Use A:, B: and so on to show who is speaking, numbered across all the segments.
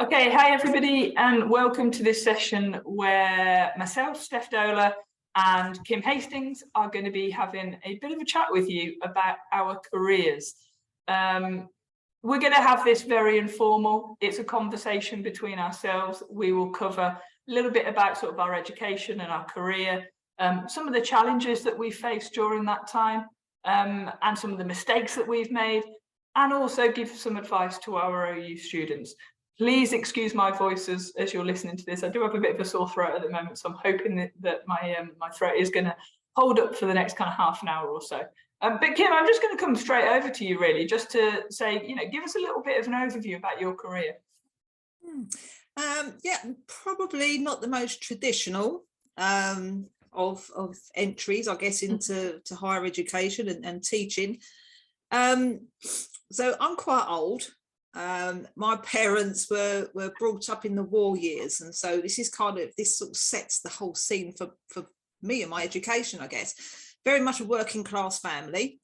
A: Okay, hi everybody, and welcome to this session where myself, Steph Doehler, and Kim Hastings are going to be having a bit of a chat with you about our careers. We're going to have this very informal. It's a conversation between ourselves. We will cover a little bit about sort of our education and our career, some of the challenges that we faced during that time, and some of the mistakes that we've made, and also give some advice to our OU students. Please excuse my voice as you're listening to this. I do have a bit of a sore throat at the moment, so I'm hoping that my throat is going to hold up for the next kind of half an hour or so. But Kim, I'm just going to come straight over to you, really, just to say, give us a little bit of an overview about your career.
B: Yeah, probably not the most traditional of entries, I guess, into higher education and teaching. So I'm quite old. My parents were brought up in the war years, and so this sort of sets the whole scene for me and my education, I guess. Very much a working class family.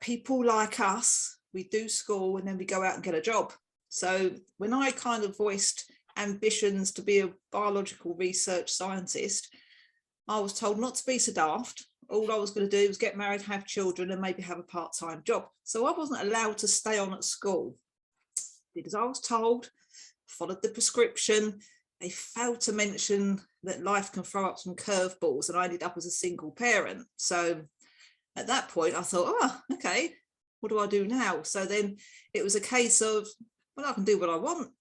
B: People like us, we do school and then we go out and get a job. So when I kind of voiced ambitions to be a biological research scientist, I was told not to be so daft. All I was going to do was get married, have children, and maybe have a part-time job. So I wasn't allowed to stay on at school because I was told, followed the prescription. They failed to mention that life can throw up some curveballs, and I ended up as a single parent. So at that point, I thought, oh, okay, what do I do now? So then it was a case of, well, I can do what I want.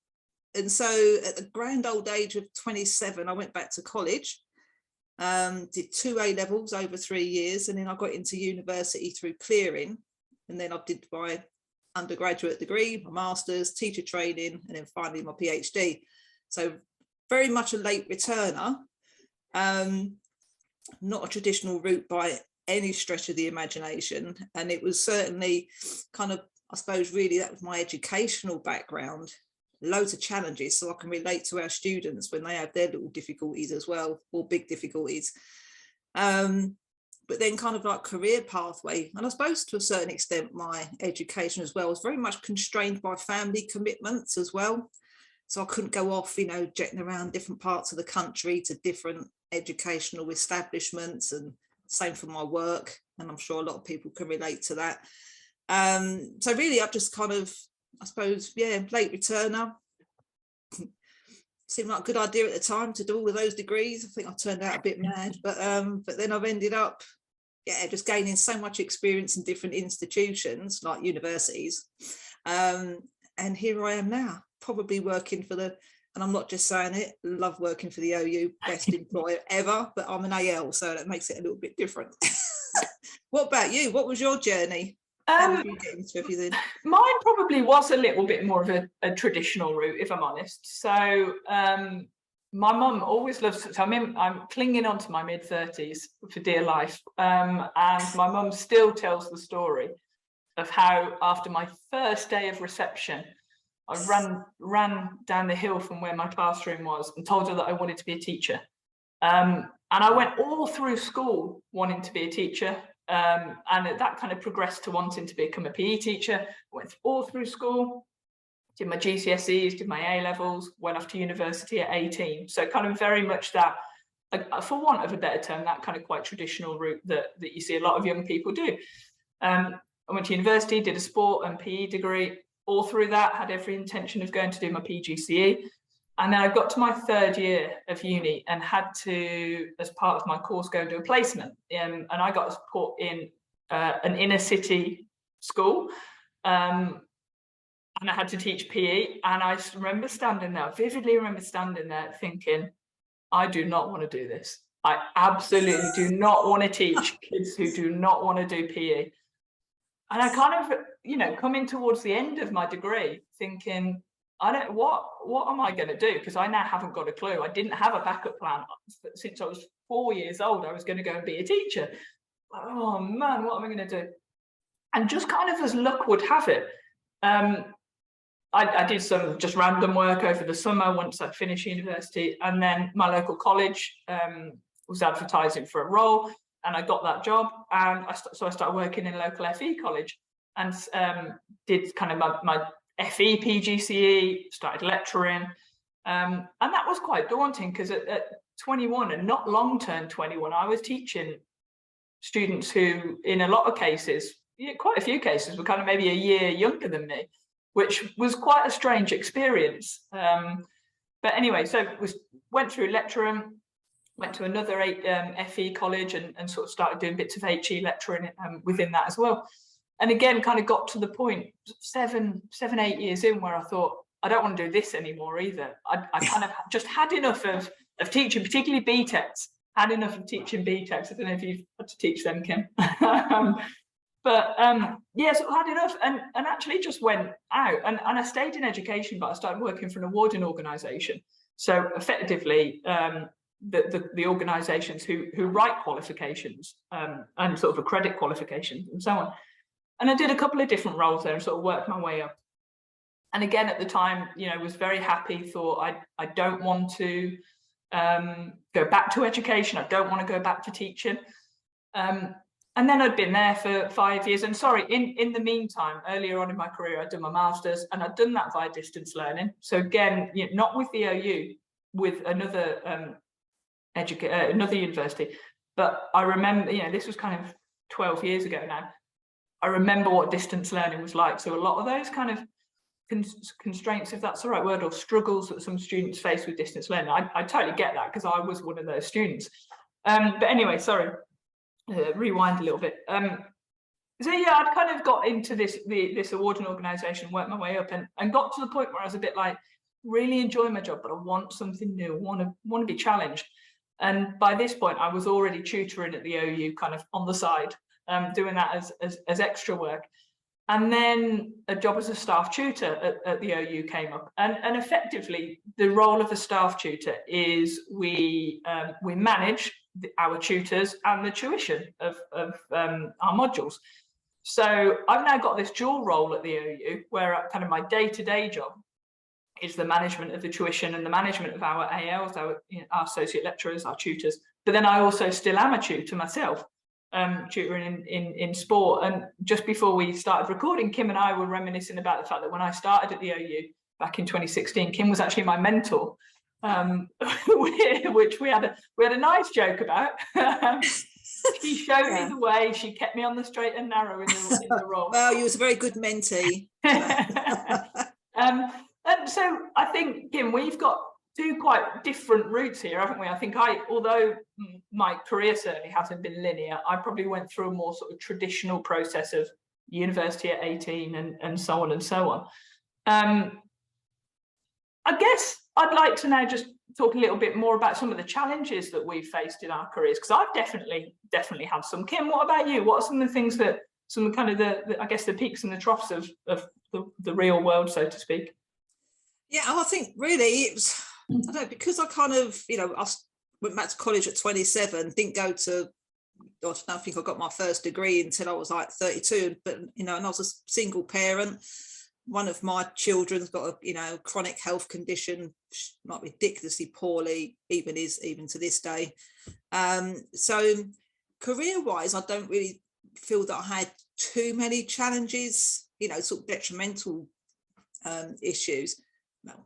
B: And so at the grand old age of 27, I went back to college. Did 2 A-levels over 3 years, and then I got into university through clearing, and then I did my undergraduate degree, my master's, teacher training, and then finally my PhD. So very much a late returner, not a traditional route by any stretch of the imagination, and it was certainly kind of, I suppose, really that was my educational background. Loads of challenges, so I can relate to our students when they have their little difficulties as well, or big difficulties. But then kind of like career pathway, and I suppose to a certain extent my education as well was very much constrained by family commitments as well. So I couldn't go off, jetting around different parts of the country to different educational establishments, and same for my work, and I'm sure a lot of people can relate to that. So really I've just kind of, I suppose, late returner. Seemed like a good idea at the time to do all of those degrees. I think I turned out a bit mad, but then I've ended up, just gaining so much experience in different institutions like universities. And here I am now, probably working for and I'm not just saying it, love working for the OU, best employer ever, but I'm an AL, so that makes it a little bit different. What about you? What was your journey? How did you get into everything?
A: Mine probably was a little bit more of a traditional route, if I'm honest. So my mum always loves, so I'm clinging on to my mid-30s for dear life. And my mum still tells the story of how after my first day of reception, I ran down the hill from where my classroom was and told her that I wanted to be a teacher. And I went all through school wanting to be a teacher. And that kind of progressed to wanting to become a PE teacher. Went all through school, did my GCSEs, did my A-levels, went off to university at 18. So kind of very much that, for want of a better term, that kind of quite traditional route that you see a lot of young people do. I went to university, did a sport and PE degree. All through that, had every intention of going to do my PGCE. And then I got to my 3rd year of uni and had to, as part of my course, go and do a placement. And I got put in an inner city school. And I had to teach PE. And I vividly remember standing there thinking, I do not want to do this. I absolutely do not want to teach kids who do not want to do PE. And I kind of, coming towards the end of my degree thinking, what am I going to do? Because I now haven't got a clue. I didn't have a backup plan since I was 4 years old. I was going to go and be a teacher. Oh man, what am I going to do? And just kind of as luck would have it, I did some just random work over the summer once I finished university, and then my local college was advertising for a role, and I got that job, and so I started working in a local FE college, and did kind of my FE PGCE, started lecturing, and that was quite daunting because at 21, and not long turned 21, I was teaching students who, in a lot of cases, quite a few cases, were kind of maybe a year younger than me, which was quite a strange experience. But anyway, so went through lecturing, went to another FE college and sort of started doing bits of HE lecturing within that as well. And again, kind of got to the point 8 years in where I thought, I don't want to do this anymore either. I kind of just had enough of teaching, particularly BTECs, had enough of teaching BTECs. I don't know if you've had to teach them, Kim. But yeah, so I had enough and actually just went out and I stayed in education, but I started working for an awarding organisation. So effectively, the organisations who write qualifications and sort of accredit qualifications and so on. And I did a couple of different roles there and sort of worked my way up. And again, at the time, was very happy, thought I don't want to go back to education. I don't want to go back to teaching. And then I'd been there for 5 years. And sorry, in the meantime, earlier on in my career, I'd done my master's and I'd done that via distance learning. So again, not with the OU, with another another university. But I remember, this was kind of 12 years ago now. I remember what distance learning was like. So a lot of those kind of constraints, if that's the right word, or struggles that some students face with distance learning, I totally get that because I was one of those students. But anyway, sorry. Rewind a little bit. So yeah, I'd kind of got into this awarding organisation, worked my way up, and got to the point where I was a bit like, really enjoy my job, but I want something new. Want to be challenged. And by this point, I was already tutoring at the OU, kind of on the side, doing that as extra work. And then a job as a staff tutor at the OU came up, and effectively the role of a staff tutor is we manage our tutors and the tuition of our modules. So I've now got this dual role at the OU where kind of my day-to-day job is the management of the tuition and the management of our ALs, our associate lecturers, our tutors. But then I also still am a tutor myself, tutoring in sport. And just before we started recording, Kim and I were reminiscing about the fact that when I started at the OU back in 2016, Kim was actually my mentor. Which we had a nice joke about. She showed me the way. She kept me on the straight and narrow in the role.
B: Well, you was a very good mentee.
A: And so I think, Kim, we've got two quite different routes here, haven't we? I think although my career certainly hasn't been linear, I probably went through a more sort of traditional process of university at 18 and so on and so on. I guess I'd like to now just talk a little bit more about some of the challenges that we've faced in our careers, because I've definitely had some. Kim, what about you? What are some of the things that, some of kind of the I guess the peaks and the troughs of the real world, so to speak?
B: Yeah, I think really it was, I don't know, because I kind of, I went back to college at 27, didn't go to, I don't think I got my first degree until I was like 32, but, and I was a single parent. One of my children's got a chronic health condition, not ridiculously poorly, even to this day. So career-wise, I don't really feel that I had too many challenges, sort of detrimental issues. Well,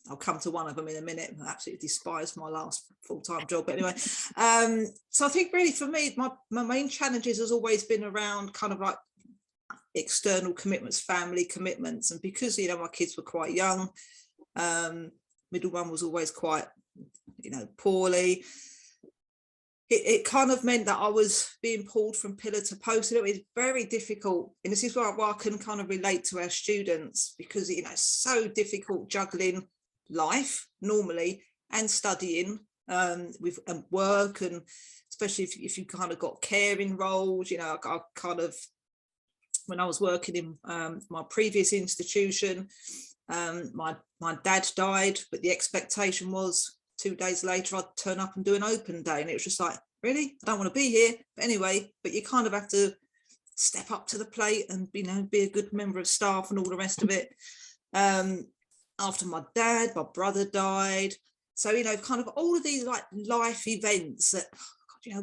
B: I'll come to one of them in a minute. I absolutely despise my last full-time job. But anyway, so I think really for me, my main challenges has always been around kind of like external commitments, family commitments. And because, my kids were quite young, middle one was always quite, poorly. It kind of meant that I was being pulled from pillar to post. It was very difficult. And this is where I can kind of relate to our students, because, it's so difficult juggling life normally and studying with work, and especially if you kind of got caring roles. I kind of, when I was working in my previous institution, my dad died, but the expectation was 2 days later I'd turn up and do an open day, and it was just like, really, I don't want to be here. But anyway, but you kind of have to step up to the plate and be a good member of staff and all the rest of it. After my dad, my brother died, so kind of all of these like life events that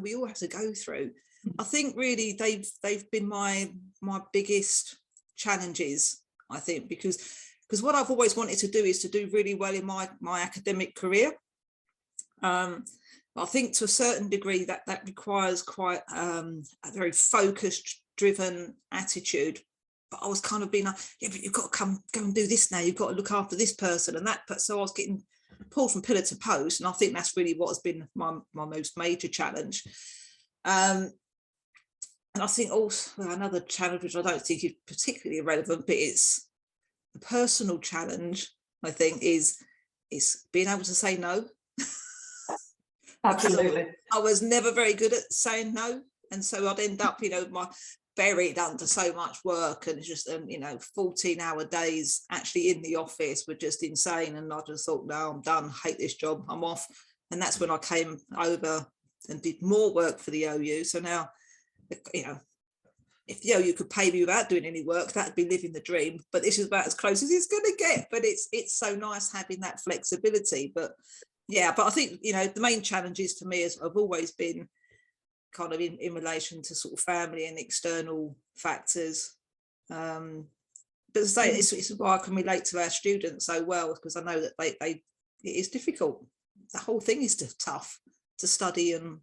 B: we all have to go through. I think really they've been my biggest challenges. I think, because what I've always wanted to do is to do really well in my academic career. I think to a certain degree that requires quite a very focused, driven attitude. But I was kind of being like, yeah, but you've got to go and do this now. You've got to look after this person and that. So I was getting pulled from pillar to post, and I think that's really what has been my most major challenge. And I think also another challenge, which I don't think is particularly relevant, but it's a personal challenge, I think, is being able to say no.
A: Absolutely.
B: I was never very good at saying no, and so I'd end up, buried under so much work, and just 14-hour days actually in the office were just insane. And I just thought, no, I'm done, hate this job, I'm off. And that's when I came over and did more work for the OU. So now, if the OU could pay me without doing any work, that'd be living the dream. But this is about as close as it's going to get. But it's so nice having that flexibility. But yeah, but I think, the main challenges to me have always been kind of in relation to sort of family and external factors. But as I say, it's why I can relate to our students so well, because I know that it is difficult. The whole thing is tough to study and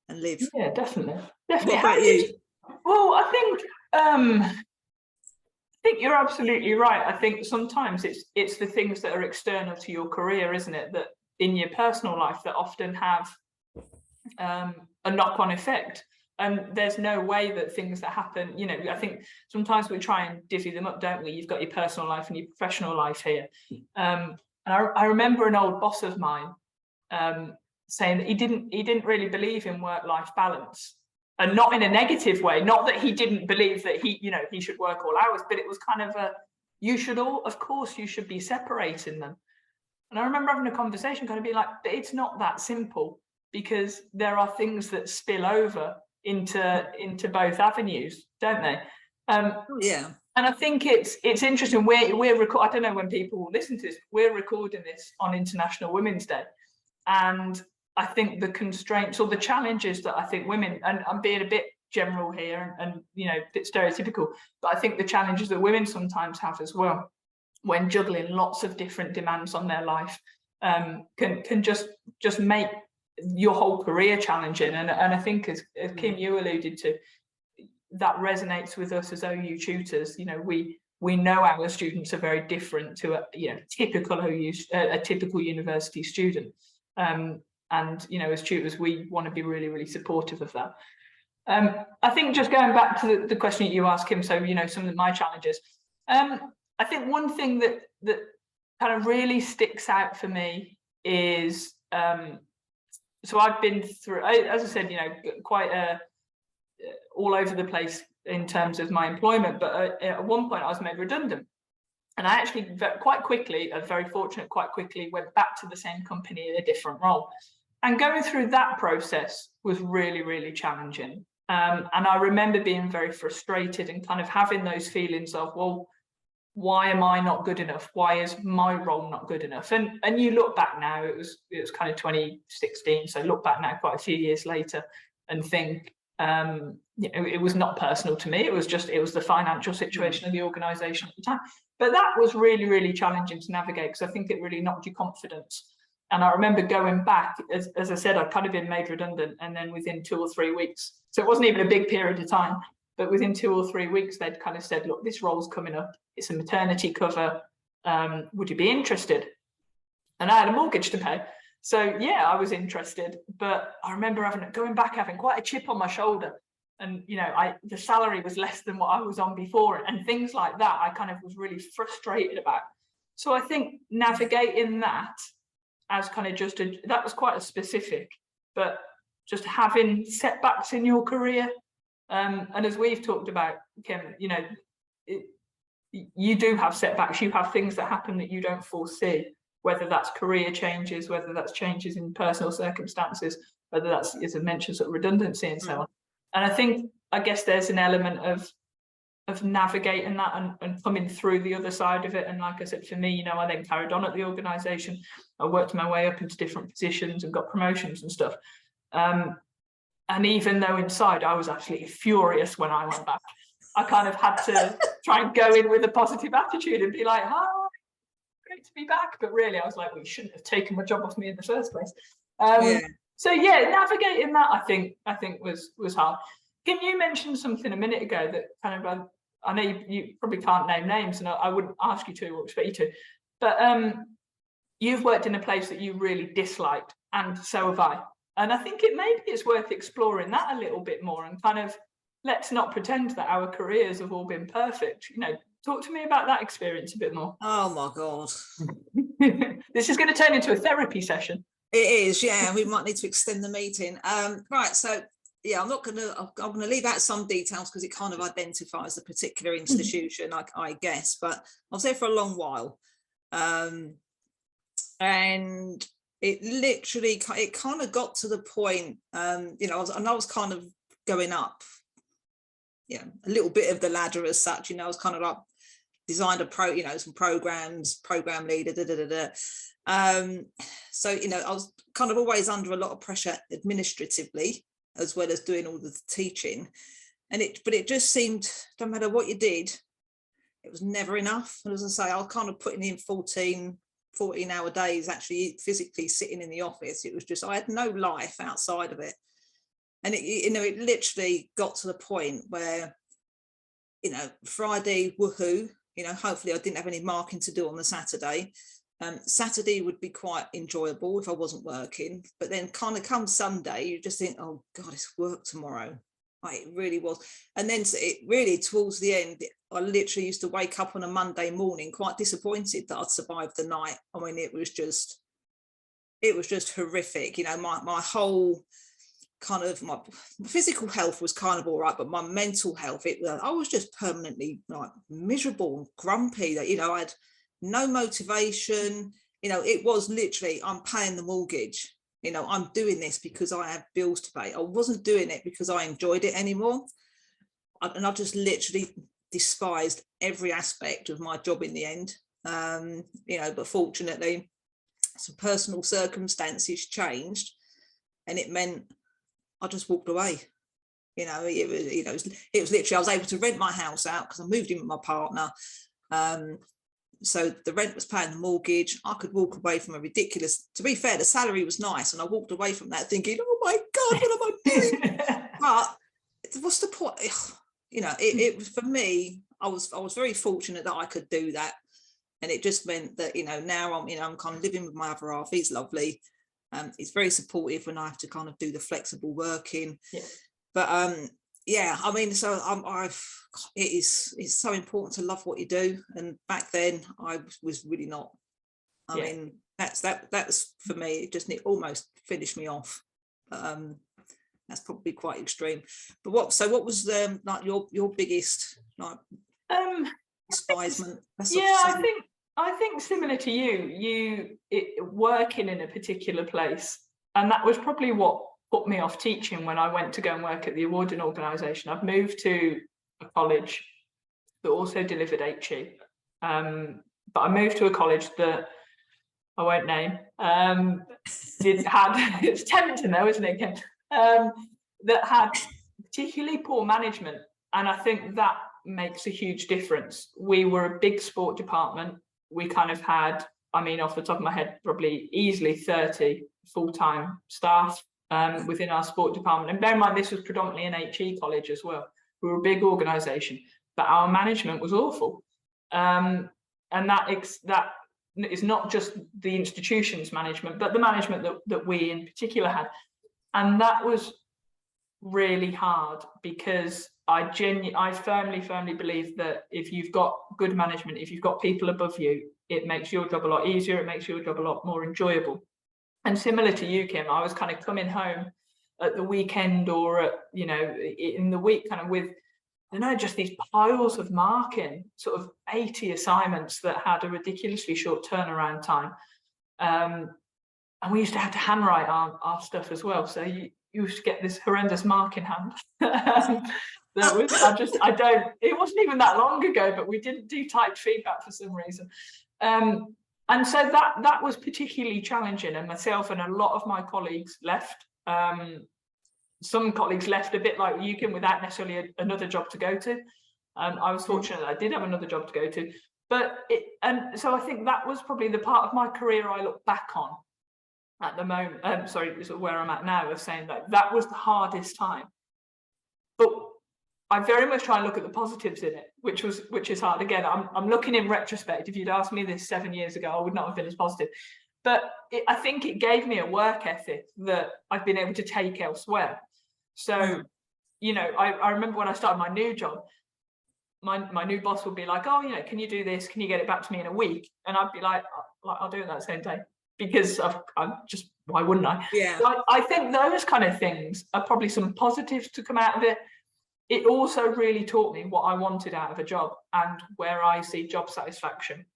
B: live.
A: Yeah, definitely.
B: What about you?
A: Well, I think you're absolutely right. I think sometimes it's the things that are external to your career, isn't it, that in your personal life that often have a knock-on effect. And there's no way that things that happen, I think sometimes we try and divvy them up, don't we? You've got your personal life and your professional life here. And I remember an old boss of mine saying that he didn't really believe in work-life balance, and not in a negative way. Not that he didn't believe that he should work all hours, but it was kind of of course you should be separating them. And I remember having a conversation, kind of being like, but it's not that simple, because there are things that spill over into both avenues, don't they?
B: Yeah.
A: And I think it's interesting. We're I don't know when people will listen to this. We're recording this on International Women's Day, and I think the constraints or the challenges that I think women, and I'm being a bit general here and a bit stereotypical, but I think the challenges that women sometimes have as well, when juggling lots of different demands on their life, can just make your whole career challenging. And I think, as Kim, you alluded to, that resonates with us as OU tutors. We know our students are very different to a typical a typical university student. And as tutors, we want to be really, really supportive of that. I think, just going back to the question that you asked, Kim, so some of my challenges. I think one thing that kind of really sticks out for me is, so I've been through, as I said, quite all over the place in terms of my employment, but at one point I was made redundant. And I actually quite quickly went back to the same company in a different role. And going through that process was really, really challenging. And I remember being very frustrated and kind of having those feelings of, well, why am I not good enough? Why is my role not good enough? And you look back now, it was kind of 2016. So look back now quite a few years later and think, it was not personal to me. It was the financial situation of the organisation at the time. But that was really, really challenging to navigate, because I think it really knocked your confidence. And I remember going back, as I said, I'd kind of been made redundant, and then within 2 or 3 weeks, so it wasn't even a big period of time, but within 2 or 3 weeks, they'd kind of said, look, this role's coming up. It's a maternity cover. Would you be interested? And I had a mortgage to pay. So yeah, I was interested, but I remember going back having quite a chip on my shoulder. And, the salary was less than what I was on before, and things like that, I kind of was really frustrated about. So I think navigating that as kind of that was quite a specific, but just having setbacks in your career. And as we've talked about, Kim, you do have setbacks. You have things that happen that you don't foresee, whether that's career changes, whether that's changes in personal circumstances, whether that's, as I mentioned, sort of redundancy and so on. And I guess there's an element of navigating that and coming through the other side of it. And like I said, for me, I then carried on at the organisation. I worked my way up into different positions and got promotions and stuff. And even though inside I was absolutely furious when I went back, I kind of had to try and go in with a positive attitude and be like, hi, great to be back. But really, I was like, well, you shouldn't have taken my job off me in the first place. So yeah, navigating that, I think was hard. Can you mention something a minute ago that kind of, I know you probably can't name names, and I wouldn't ask you to or expect you to, but you've worked in a place that you really disliked, and so have I. And I think maybe it's worth exploring that a little bit more, and kind of, let's not pretend that our careers have all been perfect. You know, talk to me about that experience a bit more.
B: Oh my God.
A: This is going to turn into a therapy session.
B: It is, yeah. We might need to extend the meeting. Right, so yeah, I'm gonna leave out some details because it kind of identifies the particular institution, I guess. But I was there for a long while, and it kind of got to the point, you know, I was kind of going up, you know, a little bit of the ladder as such. You know, I was kind of like designed some programs, program leader, so, you know, I was kind of always under a lot of pressure administratively, as well as doing all the teaching. But it just seemed, no matter what you did, it was never enough. And as I say, I was kind of putting in 14-hour days, actually physically sitting in the office. It was just, I had no life outside of it. And it literally got to the point where, you know, Friday, woohoo, you know, hopefully I didn't have any marking to do on the Saturday. Saturday would be quite enjoyable if I wasn't working, but then kind of come Sunday, you just think, oh God, it's work tomorrow. Like, it really was. And then it really, towards the end, I literally used to wake up on a Monday morning quite disappointed that I'd survived the night. I mean, it was just horrific. You know, my whole kind of, my physical health was kind of all right, but my mental health, I was just permanently like miserable and grumpy. That, you know, I had no motivation. You know, it was literally, I'm paying the mortgage. You know, I'm doing this because I have bills to pay. I wasn't doing it because I enjoyed it anymore. And I just literally despised every aspect of my job in the end. You know, but fortunately, some personal circumstances changed, and it meant I just walked away. You know, it was literally, I was able to rent my house out because I moved in with my partner. So the rent was paying the mortgage. I could walk away from a ridiculous, to be fair, the salary was nice. And I walked away from that thinking, oh my God, what am I doing? But what's the point? You know, it was, for me, I was very fortunate that I could do that. And it just meant that, you know, now I'm kind of living with my other half. He's lovely. He's very supportive when I have to kind of do the flexible working. Yeah. But yeah, I mean, so it's so important to love what you do. And back then I was really not. I mean, that's for me, it almost finished me off. That's probably quite extreme. But what was like your biggest like despisement?
A: I think similar to you working in a particular place, and that was probably what put me off teaching when I went to go and work at the awarding organisation. I've moved to a college that also delivered HE, but I moved to a college that I won't name. It's tempting though, isn't it, Kim? That had particularly poor management, and I think that makes a huge difference. We were a big sport department. We kind of had, I mean, off the top of my head, probably easily 30 full-time staff within our sport department. And bear in mind, this was predominantly an HE college as well. We were a big organisation, but our management was awful. And that is not just the institution's management, but the management that we in particular had. And that was really hard, because I firmly believe that if you've got good management, if you've got people above you, it makes your job a lot easier, it makes your job a lot more enjoyable. And similar to you, Kim, I was kind of coming home at the weekend or at, you know, in the week, kind of with, I don't know, just these piles of marking, sort of 80 assignments that had a ridiculously short turnaround time. And we used to have to handwrite our stuff as well. So you used to get this horrendous mark in hand. It wasn't even that long ago, but we didn't do typed feedback for some reason. And so that was particularly challenging, and myself and a lot of my colleagues left. Some colleagues left a bit like you, Kim, without necessarily another job to go to. I was fortunate that I did have another job to go to, and so I think that was probably the part of my career I look back on at the moment. Sorry, sort of where I'm at now, of saying that was the hardest time. But I very much try and look at the positives in it, which is hard. Again, I'm looking in retrospect. If you'd asked me this 7 years ago, I would not have been as positive. But I think it gave me a work ethic that I've been able to take elsewhere. So, I remember when I started my new job, my new boss would be like, oh, can you do this? Can you get it back to me in a week? And I'd be like, I'll do it that same day, because I'm just, why wouldn't I?
B: Yeah.
A: So I think those kind of things are probably some positives to come out of it. It also really taught me what I wanted out of a job and where I see job satisfaction.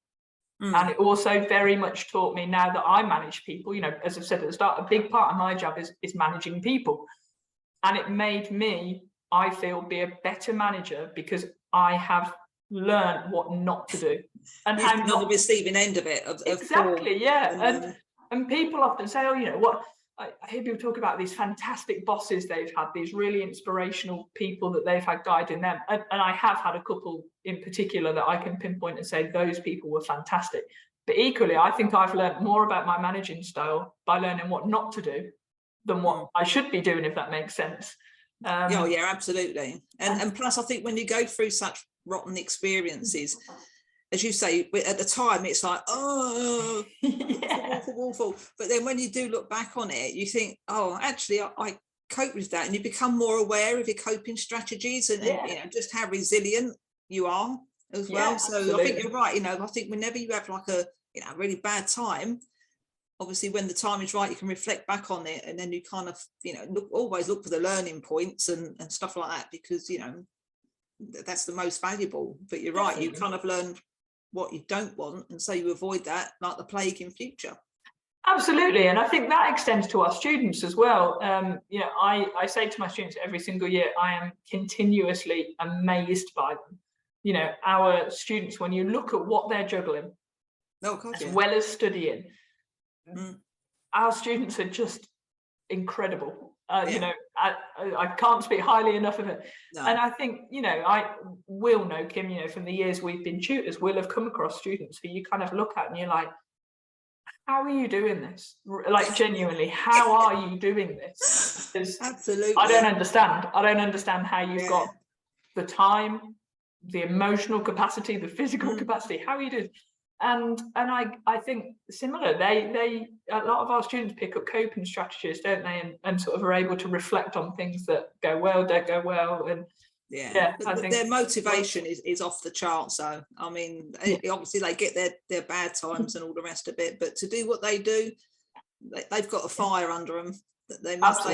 A: And it also very much taught me, now that I manage people, as I've said at the start, a big part of my job is managing people. And it made me, I feel, be a better manager because I have learned what not to do. And
B: how not the receiving end of it.
A: Exactly, yeah. And people often say, oh, what, I hear people talk about these fantastic bosses they've had, these really inspirational people that they've had guiding them. And I have had a couple in particular that I can pinpoint and say those people were fantastic. But equally, I think I've learned more about my managing style by learning what not to do than what I should be doing, if that makes sense.
B: Yeah, absolutely. And plus, I think when you go through such rotten experiences, as you say, at the time, it's like, oh, awful. But then when you do look back on it, you think, oh, actually, I cope with that. And you become more aware of your coping strategies and just how resilient you are as well. So absolutely. I think you're right. I think whenever you have like a really bad time, obviously when the time is right, you can reflect back on it, and then you kind of, always look for the learning points and stuff like that, because, that's the most valuable. But you're right, you kind of learn what you don't want, and so you avoid that like the plague in future.
A: Absolutely. And I think that extends to our students as well. I say to my students every single year, I am continuously amazed by them. Our students, when you look at what they're juggling, as well as studying, our students are just incredible. I can't speak highly enough of it. No. And I think, I will know, Kim, from the years we've been tutors, we'll have come across students who you kind of look at and you're like, how are you doing this? Like, genuinely, how are you doing this?
B: Absolutely.
A: I don't understand how you've got the time, the emotional capacity, the physical capacity. How are you doing? And I think similar, they a lot of our students pick up coping strategies, don't they, and sort of are able to reflect on things that go well, don't go well, and I think
B: their motivation is off the chart. So I mean, obviously they get their bad times and all the rest of it, but to do what they do, they've got a fire under them that they must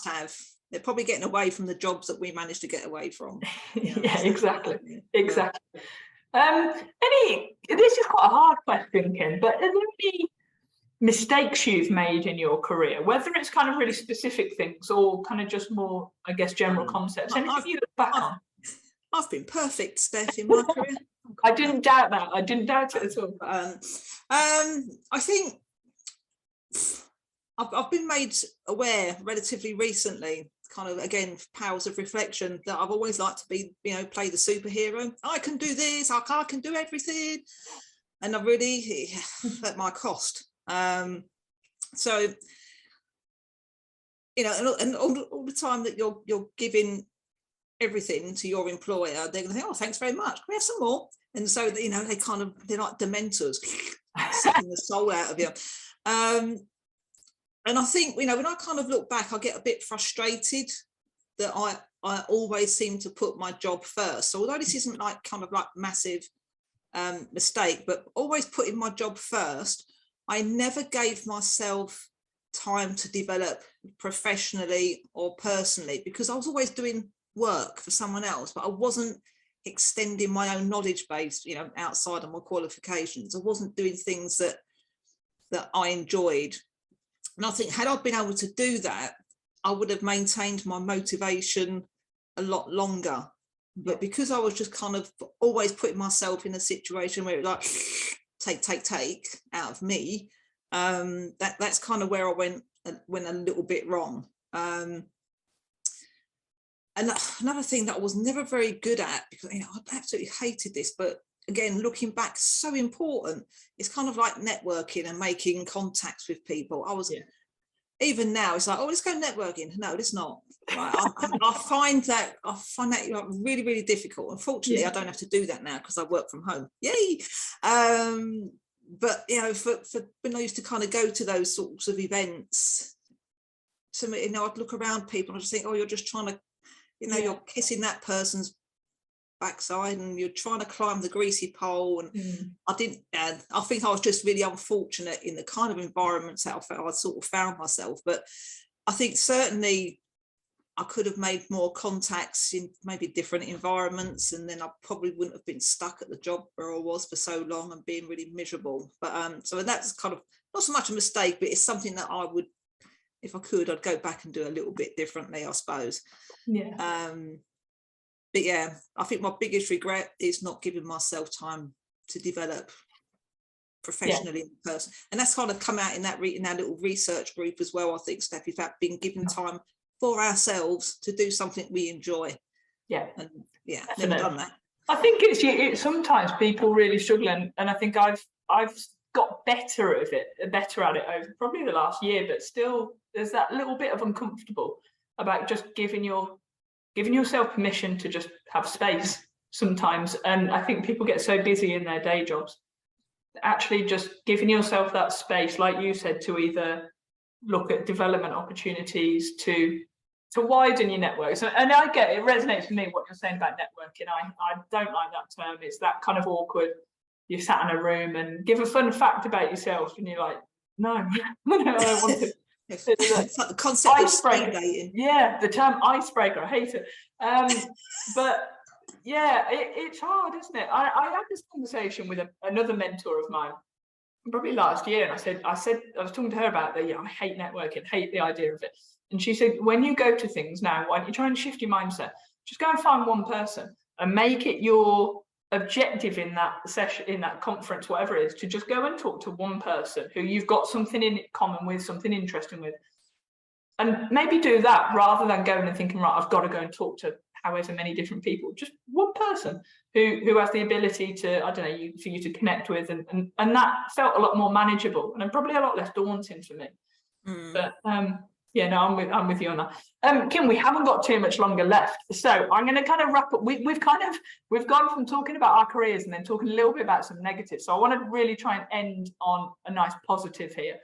B: have. They're probably getting away from the jobs that we managed to get away from.
A: Exactly. This is quite a hard question, Kim, but are there any mistakes you've made in your career, whether it's kind of really specific things or kind of just more, I guess, general concepts? Anything you look back on?
B: I've been perfect, Steph, in my career.
A: I didn't doubt that. I didn't doubt it at all.
B: I think I've been made aware relatively recently, kind of, again, powers of reflection, that I've always liked to be, play the superhero. I can do this, I can do everything. And I really, at my cost. So, and all the time that you're giving everything to your employer, they're going to think, oh, thanks very much. Can we have some more? And so, they're like dementors, sucking the soul out of you. And I think, when I kind of look back, I get a bit frustrated that I always seem to put my job first. So although this isn't like kind of like massive mistake, but always putting my job first, I never gave myself time to develop professionally or personally, because I was always doing work for someone else, but I wasn't extending my own knowledge base, outside of my qualifications. I wasn't doing things that I enjoyed. And I think had I been able to do that, I would have maintained my motivation a lot longer. But because I was just kind of always putting myself in a situation where it was like, take out of me, that's kind of where I went a little bit wrong. And another thing that I was never very good at, because I absolutely hated this, but again, looking back, so important. It's kind of like networking and making contacts with people. Even now, it's like, oh, let's go networking. No, it's not. Right? I find that like really, really difficult. Unfortunately, I don't have to do that now because I work from home. Yay! But for when I used to kind of go to those sorts of events, so I'd look around people and I just think, oh, you're just trying to, you're kissing that person's backside and you're trying to climb the greasy pole. And I think I was just really unfortunate in the kind of environments that I sort of found myself. But I think certainly I could have made more contacts in maybe different environments, and then I probably wouldn't have been stuck at the job where I was for so long and being really miserable. But so that's kind of not so much a mistake, but it's something that I would, if I could, I'd go back and do a little bit differently, I suppose. But yeah, I think my biggest regret is not giving myself time to develop professionally in person. And that's kind of come out in that little research group as well, I think, Steph, is that being given time for ourselves to do something we enjoy. And never done that.
A: I think it's sometimes people really struggle, and I think I've got better at it over probably the last year, but still there's that little bit of uncomfortable about just giving yourself permission to just have space sometimes. And I think people get so busy in their day jobs, actually just giving yourself that space, like you said, to either look at development opportunities, to widen your networks. And I get it, resonates with me what you're saying about networking. I don't like that term. It's that kind of awkward, you sat in a room and give a fun fact about yourself and you're like, no, I don't want to.
B: It's like the concept of speed dating.
A: Yeah, the term icebreaker, I hate it. But yeah, it's hard, isn't it? I had this conversation with another mentor of mine probably last year, and I said I was talking to her about I hate networking, hate the idea of it. And she said, when you go to things now, why don't you try and shift your mindset? Just go and find one person and make it your objective in that session, in that conference, whatever it is, to just go and talk to one person who you've got something in common with, something interesting with, and maybe do that rather than going and thinking, right, I've got to go and talk to however many different people. Just one person who has the ability to, I don't know, for you to connect with, and that felt a lot more manageable and probably a lot less daunting for me. But yeah, no, I'm with you on that. Kim, we haven't got too much longer left, so I'm going to kind of wrap up. We've gone from talking about our careers and then talking a little bit about some negatives. So I want to really try and end on a nice positive here.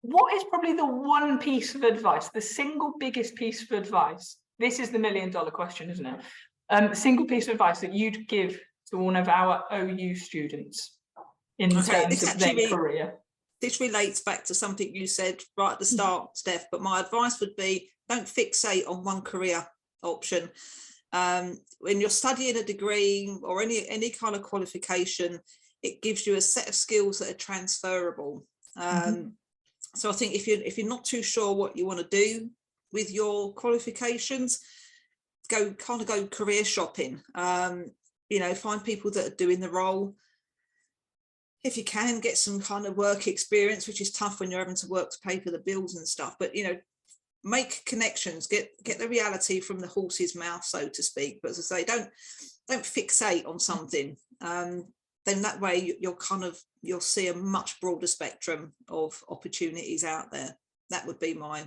A: What is probably the one piece of advice, the single biggest piece of advice? This is the $1 million question, isn't it? Single piece of advice that you'd give to one of our OU students in terms of their career.
B: This relates back to something you said right at the start, Steph, but my advice would be, don't fixate on one career option. When you're studying a degree or any kind of qualification, it gives you a set of skills that are transferable. So I think if you're not too sure what you want to do with your qualifications, go career shopping. Find people that are doing the role. If you can, get some kind of work experience, which is tough when you're having to work to pay for the bills and stuff. But make connections, get the reality from the horse's mouth, so to speak. But as I say, don't fixate on something. Then that way you'll see a much broader spectrum of opportunities out there. That would be my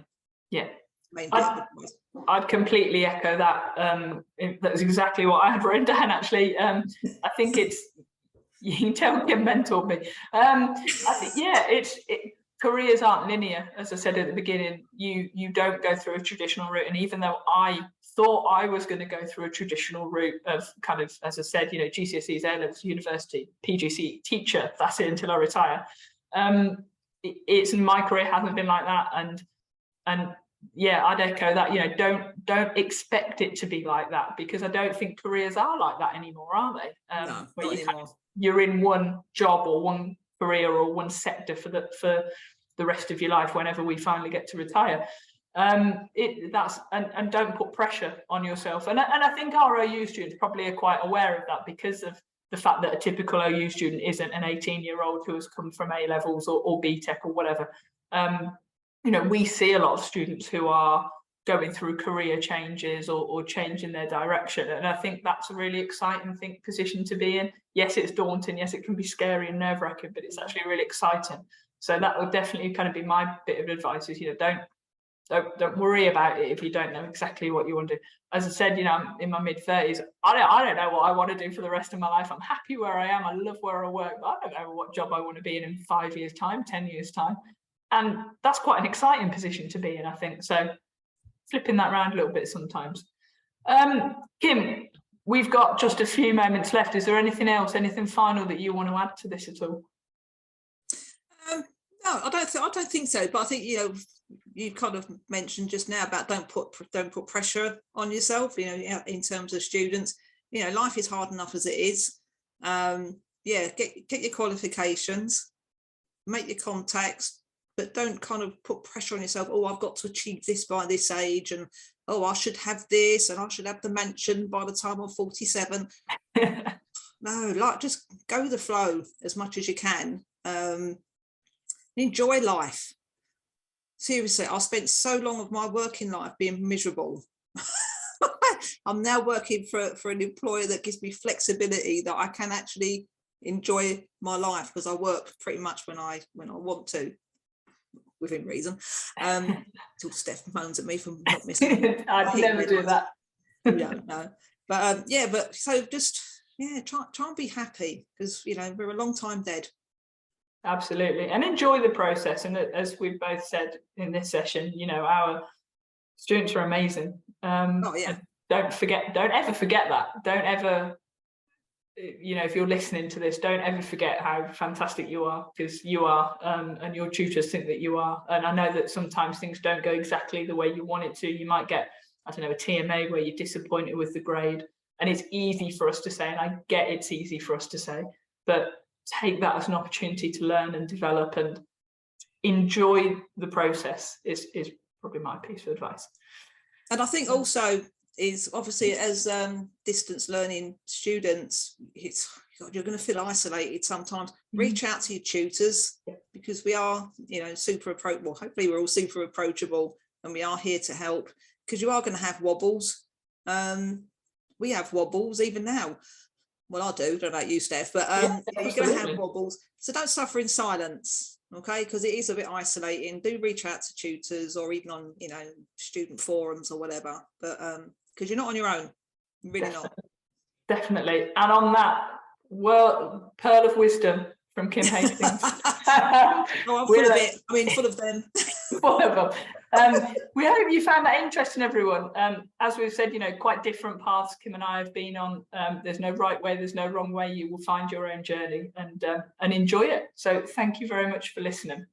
B: main bit of advice.
A: I'd completely echo that. That's exactly what I had written down, actually. I think you can tell Kim mentored me. I think, careers aren't linear. As I said at the beginning, you don't go through a traditional route. And even though I thought I was going to go through a traditional route of kind of, as I said, GCSEs, A-levels, university, PGC, teacher, that's it until I retire. It's my career hasn't been like that. And yeah, I'd echo that. Don't expect it to be like that, because I don't think careers are like that anymore, are they?
B: No, not anymore.
A: You're in one job or one career or one sector for the rest of your life whenever we finally get to retire. And don't put pressure on yourself. And I think our OU students probably are quite aware of that, because of the fact that a typical OU student isn't an 18-year-old who has come from A-levels or BTEC or whatever. We see a lot of students who are going through career changes or changing their direction. And I think that's a really exciting position to be in. Yes, it's daunting. Yes, it can be scary and nerve-wracking, but it's actually really exciting. So that would definitely kind of be my bit of advice is, don't worry about it if you don't know exactly what you want to do. As I said, I'm in my mid-30s. I don't know what I want to do for the rest of my life. I'm happy where I am. I love where I work, but I don't know what job I want to be in 5 years' time, 10 years' time. And that's quite an exciting position to be in, I think. So flipping that around a little bit sometimes. Kim, we've got just a few moments left. Is there anything else, anything final that you want to add to this at all?
B: No, I don't think so. But I think you kind of mentioned just now about don't put pressure on yourself. In terms of students, life is hard enough as it is. Get your qualifications, make your contacts, but don't kind of put pressure on yourself. Oh, I've got to achieve this by this age, and oh, I should have this, and I should have the mansion by the time I'm 47. No, just go with the flow as much as you can. Enjoy life. Seriously, I spent so long of my working life being miserable. I'm now working for an employer that gives me flexibility, that I can actually enjoy my life, because I work pretty much when I want to, within reason. Till Steph moans at me for not missing.
A: I'd never do that.
B: No. But so just try and be happy, because we're a long time dead.
A: Absolutely, and enjoy the process. And as we've both said in this session, our students are amazing. And don't ever forget that. Don't ever, if you're listening to this, don't ever forget how fantastic you are, because you are, and your tutors think that you are. And I know that sometimes things don't go exactly the way you want it to. You might get, a TMA where you're disappointed with the grade, and it's easy for us to say, and I get it's easy for us to say, but take that as an opportunity to learn and develop and enjoy the process is probably my piece of advice. And
B: I think also is, obviously, as distance learning students, you're going to feel isolated sometimes. Reach out to your tutors, because we are, super approachable. Hopefully we're all super approachable, and we are here to help, because you are going to have wobbles. We have wobbles even now. Well, I do, don't know about you, Steph, but you're going to have wobbles. So don't suffer in silence, okay? Because it is a bit isolating. Do reach out to tutors, or even on, student forums or whatever. But because you're not on your own, you're really not.
A: Definitely. And on that pearl of wisdom from Kim Hastings.
B: I'm full of it. Full of them.
A: Full of them. We hope you found that interesting, everyone. As we've said, quite different paths Kim and I have been on. There's no right way, there's no wrong way. You will find your own journey and enjoy it. So thank you very much for listening.